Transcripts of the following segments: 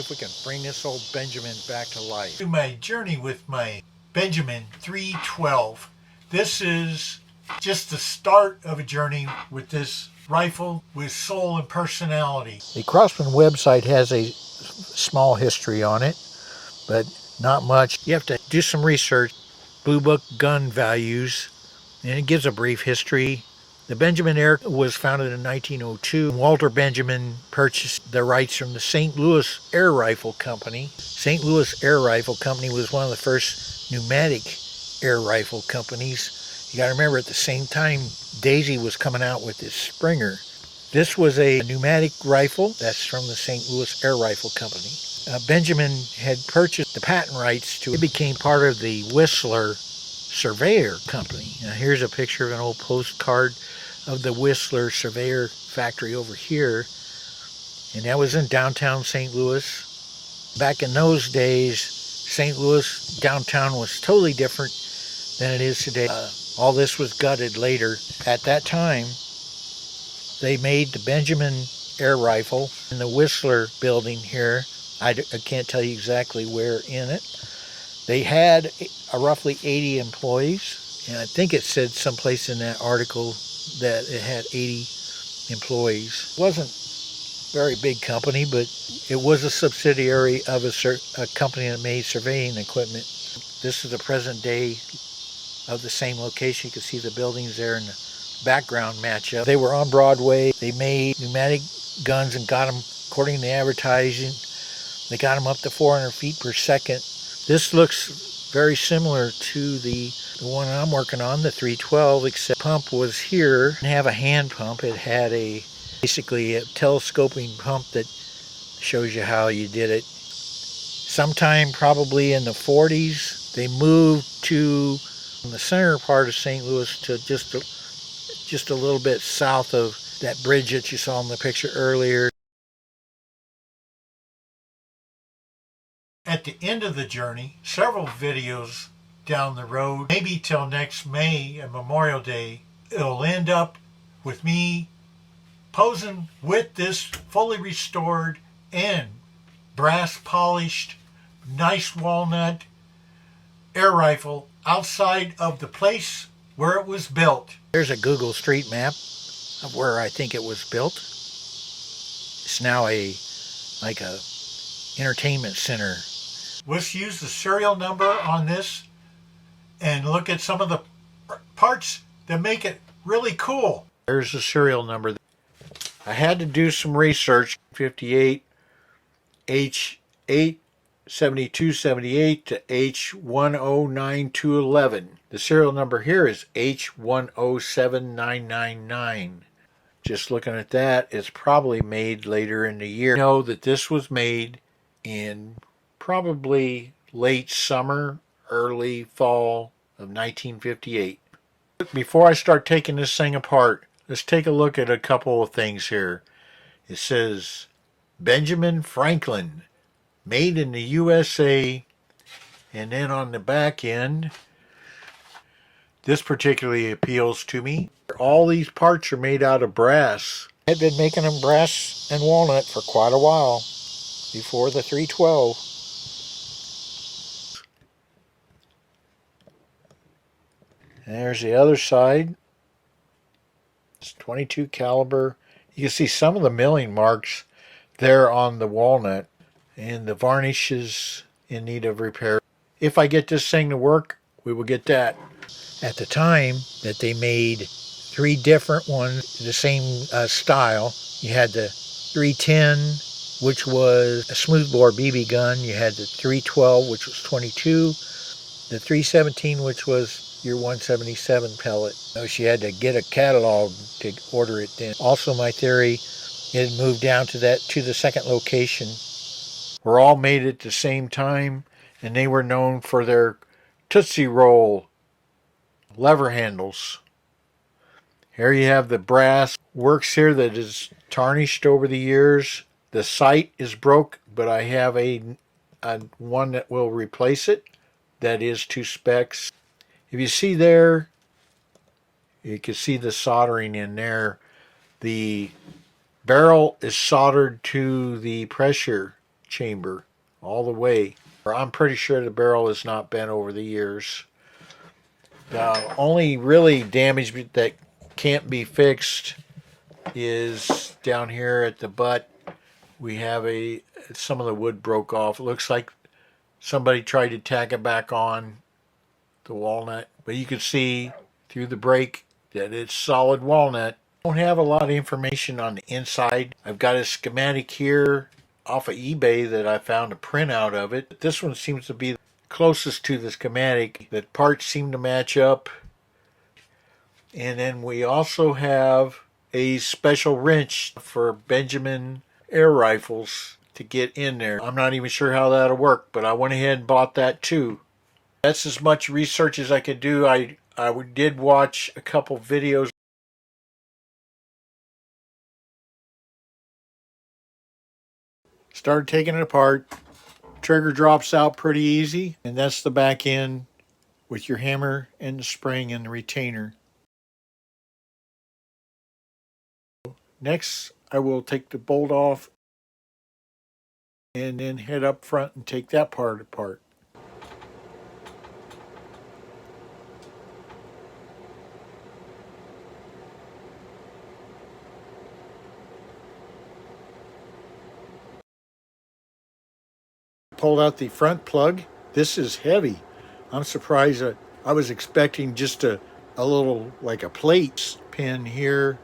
If we can bring this old Benjamin back to life. To my journey with my Benjamin 312. This is just the start of a journey with this rifle with soul and personality. The Crossman website has a small history on it, but not much. You have to do some research. Blue Book gun values, and it gives a brief history. The Benjamin Air was founded in 1902. Walter Benjamin purchased the rights from the St. Louis Air Rifle Company. St. Louis Air Rifle Company was one of the first pneumatic air rifle companies. You got to remember, at the same time, Daisy was coming out with this Springer. This was a pneumatic rifle that's from the St. Louis Air Rifle Company. Benjamin had purchased the patent rights to it. It became part of the Whistler Surveyor Company. Now here's a picture of an old postcard of the Whistler Surveyor factory over here, and that was in downtown St. Louis. Back in those days, St. Louis downtown was totally different than it is today. All this was gutted later. At that time, they made the Benjamin air rifle in the Whistler building here. I can't tell you exactly where in it. They had roughly 80 employees, and I think it said someplace in that article that it had 80 employees. It wasn't a very big company, but it was a subsidiary of a company that made surveying equipment. This is the present day of the same location. You can see the buildings there in the background match up. They were on Broadway. They made pneumatic guns and got them, according to the advertising, they got them up to 400 feet per second. This looks very similar to the one I'm working on, the 312, except the pump was here. It didn't have a hand pump. It had basically a telescoping pump that shows you how you did it. Sometime probably in the 40s, they moved to the center part of St. Louis to just a little bit south of that bridge that you saw in the picture earlier. At the end of the journey, several videos down the road, maybe till next May and Memorial Day, it'll end up with me posing with this fully restored and brass polished, nice walnut air rifle outside of the place where it was built. There's a Google Street Map of where I think it was built. It's now like a entertainment center. Let's use the serial number on this and look at some of the parts that make it really cool. There's the serial number. I had to do some research. 58 H87278 to H109211. The serial number here is H107999. Just looking at that, it's probably made later in the year. I know that this was made in probably late summer, early fall of 1958. Before I start taking this thing apart, let's take a look at a couple of things here. It says Benjamin Franklin, made in the USA, and then on the back end, this particularly appeals to me. All these parts are made out of brass. I've been making them brass and walnut for quite a while, before the 312. And there's the other side. It's 22 caliber. You can see some of the milling marks there on the walnut, and the varnish is in need of repair. If I get this thing to work, we will get that. At the time that they made 3 different ones, the same style, you had the 310, which was a smoothbore BB gun. You had the 312, which was 22, the 317, which was your 177 pellet. So she had to get a catalog to order it then. Also, my theory, it moved down to the second location. Were all made at the same time, and they were known for their Tootsie Roll lever handles. Here you have the brass works here that is tarnished over the years. The sight is broke, but I have a one that will replace it. That is to specs. If you see there, you can see the soldering in there. The barrel is soldered to the pressure chamber all the way. I'm pretty sure the barrel is not bent over the years. The only really damage that can't be fixed is down here at the butt. We have some of the wood broke off. It looks like somebody tried to tack it back on the walnut, but you can see through the break that it's solid walnut. I don't have a lot of information on the inside. I've got a schematic here off of eBay that I found a printout of it. This one seems to be closest to the schematic. The parts seem to match up. And then we also have a special wrench for Benjamin air rifles to get in there. I'm not even sure how that'll work, but I went ahead and bought that too. That's as much research as I could do. I did watch a couple videos. Started taking it apart. Trigger drops out pretty easy, and that's the back end with your hammer and the spring and the retainer. Next, I will take the bolt off and then head up front and take that part apart. Pulled out the front plug. This is heavy. I'm surprised. I was expecting just a little, like a plate pin here.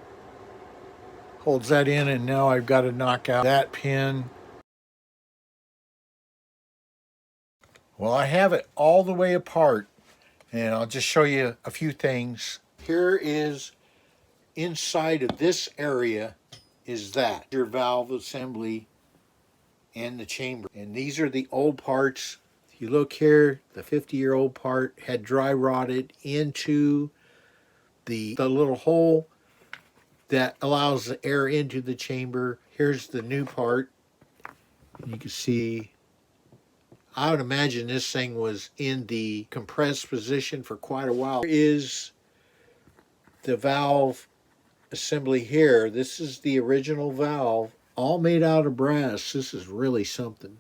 Holds that in, and now I've got to knock out that pin. Well, I have it all the way apart, and I'll just show you a few things. Here is inside of this area is that your valve assembly and the chamber. And these are the old parts. If you look here, the 50-year-old part had dry rotted into the little hole that allows the air into the chamber. Here's the new part. You can see, I would imagine this thing was in the compressed position for quite a while. Here is the valve assembly here. This is the original valve, all made out of brass. This is really something.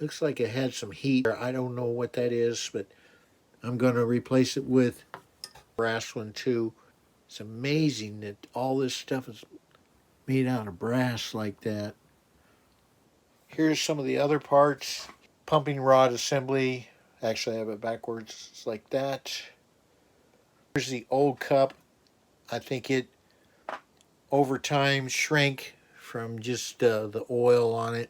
Looks like it had some heat. I don't know what that is, but I'm going to replace it with a brass one too. It's amazing that all this stuff is made out of brass like that. Here's some of the other parts. Pumping rod assembly. Actually, I have it backwards. It's like that. Here's the old cup. I think it over time shrank from just the oil on it.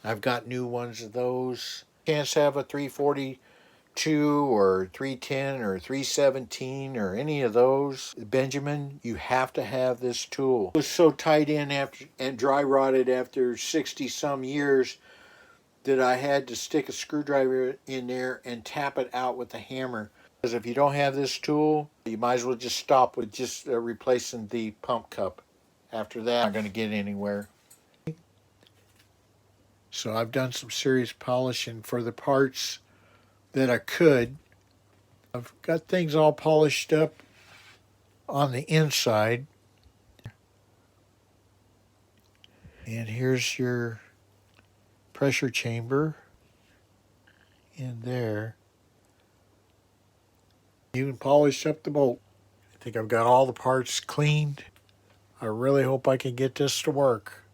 I've got new ones of those. Can't have a 342 or 310 or 317 or any of those. Benjamin, you have to have this tool. It was so tight in after and dry rotted after 60 some years that I had to stick a screwdriver in there and tap it out with a hammer. Because if you don't have this tool, you might as well just stop with just replacing the pump cup. After that, I'm not going to get anywhere. So I've done some serious polishing for the parts that I could. I've got things all polished up on the inside. And here's your pressure chamber in there. Even polished up the bolt. I think I've got all the parts cleaned. I really hope I can get this to work.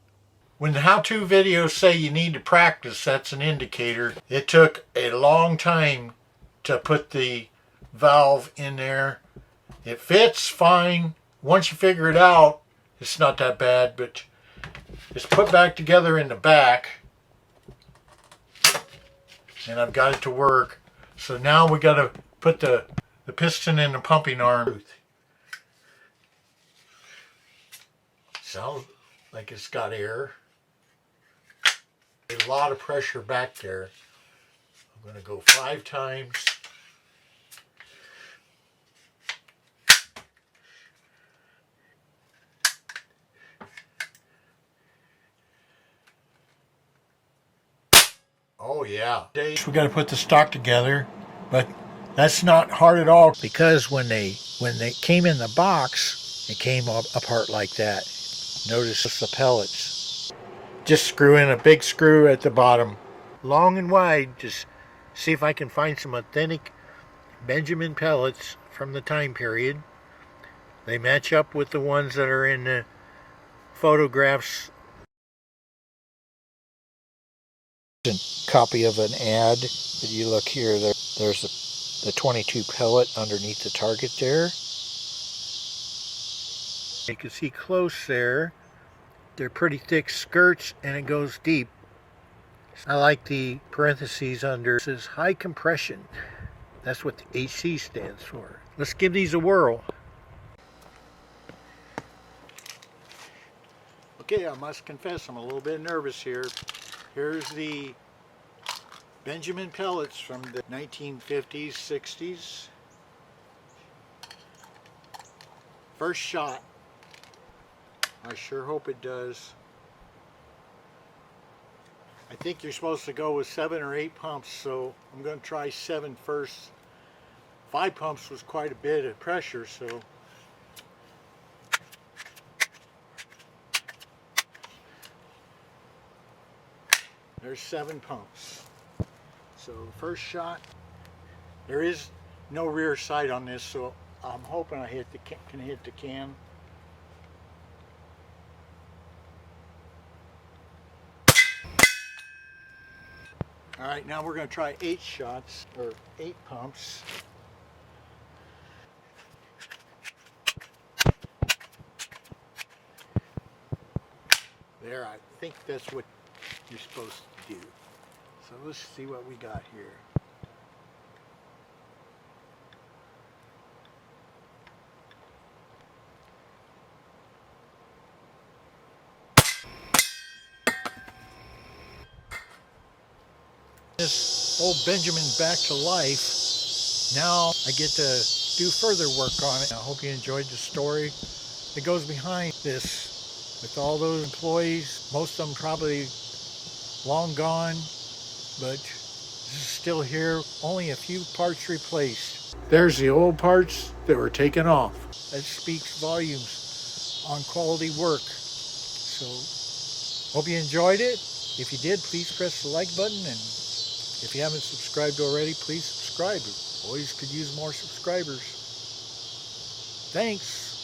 When the how-to videos say you need to practice, that's an indicator. It took a long time to put the valve in there. It fits fine. Once you figure it out, it's not that bad, but it's put back together in the back. And I've got it to work. So now we got to put the piston in the pumping arm. Sounds like it's got air. A lot of pressure back there. I'm going to go 5 times. Oh yeah. We got to put the stock together, but that's not hard at all because when they came in the box, it came apart like that. Notice the pellets. Just screw in a big screw at the bottom, long and wide. Just see if I can find some authentic Benjamin pellets from the time period. They match up with the ones that are in the photographs. Copy of an ad. But you look here, there's the 22 pellet underneath the target there. You can see close there. They're pretty thick skirts and it goes deep. I like the parentheses under. It says high compression. That's what the HC stands for. Let's give these a whirl. Okay, I must confess I'm a little bit nervous here. Here's the Benjamin pellets from the 1950s, 60s. First shot. I sure hope it does. I think you're supposed to go with 7 or 8 pumps, so I'm going to try 7 first. 5 pumps was quite a bit of pressure, so there's 7 pumps. So the first shot, there is no rear sight on this, so I'm hoping I can hit the can. All right, now we're going to try 8 shots, or 8 pumps. There, I think that's what you're supposed to do. So let's see what we got here. This old Benjamin back to life. Now I get to do further work on it. I hope you enjoyed the story that goes behind this. With all those employees, most of them probably long gone, but this is still here. Only a few parts replaced. There's the old parts that were taken off. That speaks volumes on quality work. So hope you enjoyed it. If you did, please press the like button, and if you haven't subscribed already, please subscribe. Always could use more subscribers. Thanks.